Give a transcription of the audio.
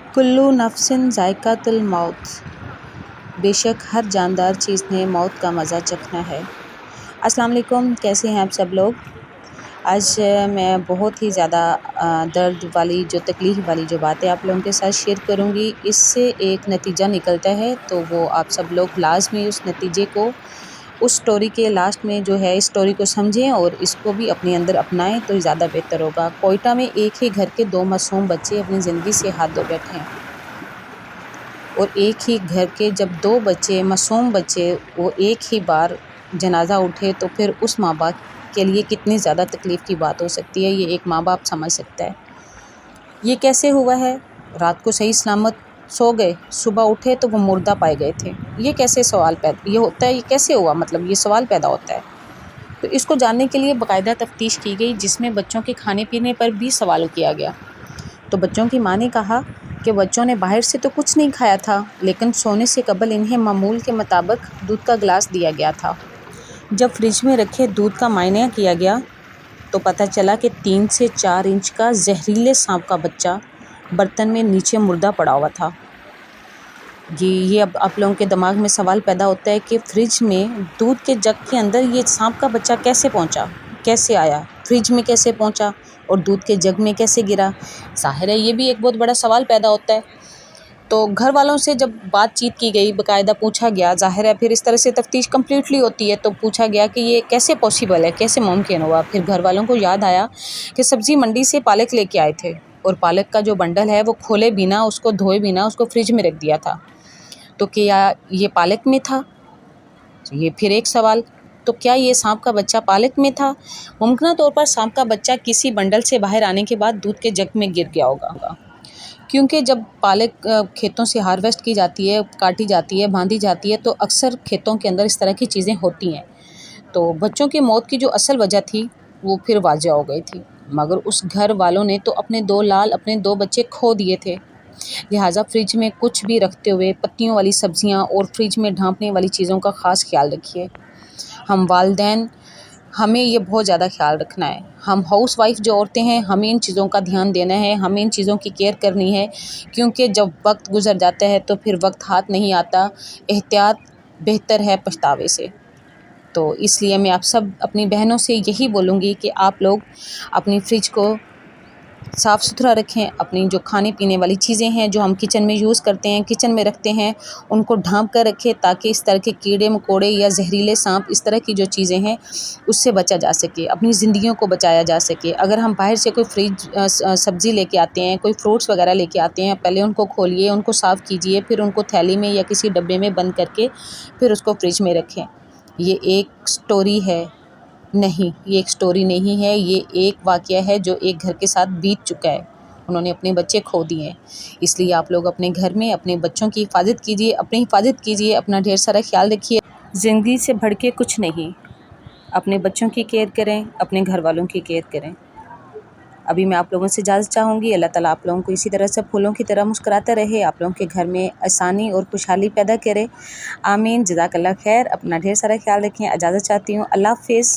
कुल्लू नफ्सिन ज़ायक़ातुल मौत, बेशक हर जानदार चीज़ ने मौत का मज़ा चखना है। अस्सलाम वालेकुम, कैसे हैं आप सब लोग। आज मैं बहुत ही ज़्यादा दर्द वाली जो तकलीफ़ वाली जो बातें आप लोगों के साथ शेयर करूंगी, इससे एक नतीजा निकलता है तो वो आप सब लोग लाज़मी उस नतीजे को उस स्टोरी के लास्ट में जो है इस स्टोरी को समझें और इसको भी अपने अंदर अपनाएं तो ज़्यादा बेहतर होगा। कोयटा में एक ही घर के 2 मासूम बच्चे अपनी ज़िंदगी से हाथ धो बैठे हैं और एक ही घर के जब 2 बच्चे मासूम बच्चे वो एक ही बार जनाज़ा उठे तो फिर उस माँ बाप के लिए कितनी ज़्यादा तकलीफ़ की बात हो सकती है, ये एक माँ बाप समझ सकता है। ये कैसे हुआ है, रात को सही सलामत सो गए, सुबह उठे तो वो मुर्दा पाए गए थे। ये कैसे सवाल पैदा ये होता है, ये कैसे हुआ, मतलब ये सवाल पैदा होता है। तो इसको जानने के लिए बाकायदा तफ्तीश की गई, जिसमें बच्चों के खाने पीने पर भी सवाल किया गया। तो बच्चों की माँ ने कहा कि बच्चों ने बाहर से तो कुछ नहीं खाया था, लेकिन सोने से कबल इन्हें मामूल के मुताबिक दूध का गिलास दिया गया था। जब फ्रिज में रखे दूध का मायना किया गया तो पता चला कि 3 से 4 इंच का जहरीले सांप का बच्चा बर्तन में नीचे मुर्दा पड़ा हुआ था। ये अब आप लोगों के दिमाग में सवाल पैदा होता है कि फ्रिज में दूध के जग के अंदर ये सांप का बच्चा कैसे पहुंचा, कैसे आया, फ्रिज में कैसे पहुंचा और दूध के जग में कैसे गिरा। ज़ाहिर है ये भी एक बहुत बड़ा सवाल पैदा होता है। तो घर वालों से जब बातचीत की गई, बाकायदा पूछा गया, ज़ाहिर है फिर इस तरह से तफ्तीश कम्प्लीटली होती है, तो पूछा गया कि ये कैसे पॉसिबल है, कैसे मुमकिन हुआ। फिर घर वालों को याद आया कि सब्ज़ी मंडी से पालक लेके आए थे और पालक का जो बंडल है वो खोले बिना, उसको धोए बिना उसको फ्रिज में रख दिया था। तो क्या ये पालक में था, ये फिर एक सवाल। तो क्या ये सांप का बच्चा पालक में था। मुमकिन तौर पर सांप का बच्चा किसी बंडल से बाहर आने के बाद दूध के जग में गिर गया होगा, क्योंकि जब पालक खेतों से हार्वेस्ट की जाती है, काटी जाती है, बांधी जाती है, तो अक्सर खेतों के अंदर इस तरह की चीज़ें होती हैं। तो बच्चों की मौत की जो असल वजह थी वो फिर वाज़ह हो गई थी, मगर उस घर वालों ने तो अपने 2 बच्चे खो दिए थे। लिहाजा फ्रिज में कुछ भी रखते हुए पत्तियों वाली सब्जियां और फ्रिज में ढांपने वाली चीज़ों का ख़ास ख्याल रखिए। हम वालिदैन हमें ये बहुत ज़्यादा ख्याल रखना है। हम हाउस वाइफ जो औरतें हैं, हमें इन चीज़ों का ध्यान देना है, हमें इन चीज़ों की केयर करनी है, क्योंकि जब वक्त गुजर जाता है तो फिर वक्त हाथ नहीं आता। एहतियात बेहतर है पछतावे से। तो इसलिए मैं आप सब अपनी बहनों से यही बोलूँगी कि आप लोग अपनी फ्रिज को साफ़ सुथरा रखें। अपनी जो खाने पीने वाली चीज़ें हैं जो हम किचन में यूज़ करते हैं, किचन में रखते हैं, उनको ढांप कर रखें ताकि इस तरह के कीड़े मकोड़े या जहरीले सांप, इस तरह की जो चीज़ें हैं उससे बचा जा सके, अपनी ज़िंदगियों को बचाया जा सके। अगर हम बाहर से कोई सब्ज़ी लेके आते हैं, कोई फ्रूट्स वगैरह लेके आते हैं, पहले उनको खोलिए, उनको साफ़ कीजिए, फिर उनको थैली में या किसी डब्बे में बंद करके फिर उसको फ्रिज में रखें। ये एक स्टोरी है नहीं, ये एक स्टोरी नहीं है, ये एक वाक़या है जो एक घर के साथ बीत चुका है। उन्होंने अपने बच्चे खो दिए हैं। इसलिए आप लोग अपने घर में अपने बच्चों की हिफाजत कीजिए, अपनी हिफाजत कीजिए, अपना ढेर सारा ख्याल रखिए। ज़िंदगी से बढ़ के कुछ नहीं। अपने बच्चों की केयर करें, अपने घर वालों की केयर करें। अभी मैं आप लोगों से इजाज़त चाहूँगी। अल्लाह ताला आप लोगों को इसी तरह से फूलों की तरह मुस्कुराता रहे, आप लोगों के घर में आसानी और खुशहाली पैदा करे। आमीन। जज़ाकल्लाह खैर। अपना ढेर सारा ख्याल रखें। इजाज़त चाहती हूँ। अल्लाह हाफ़िज़।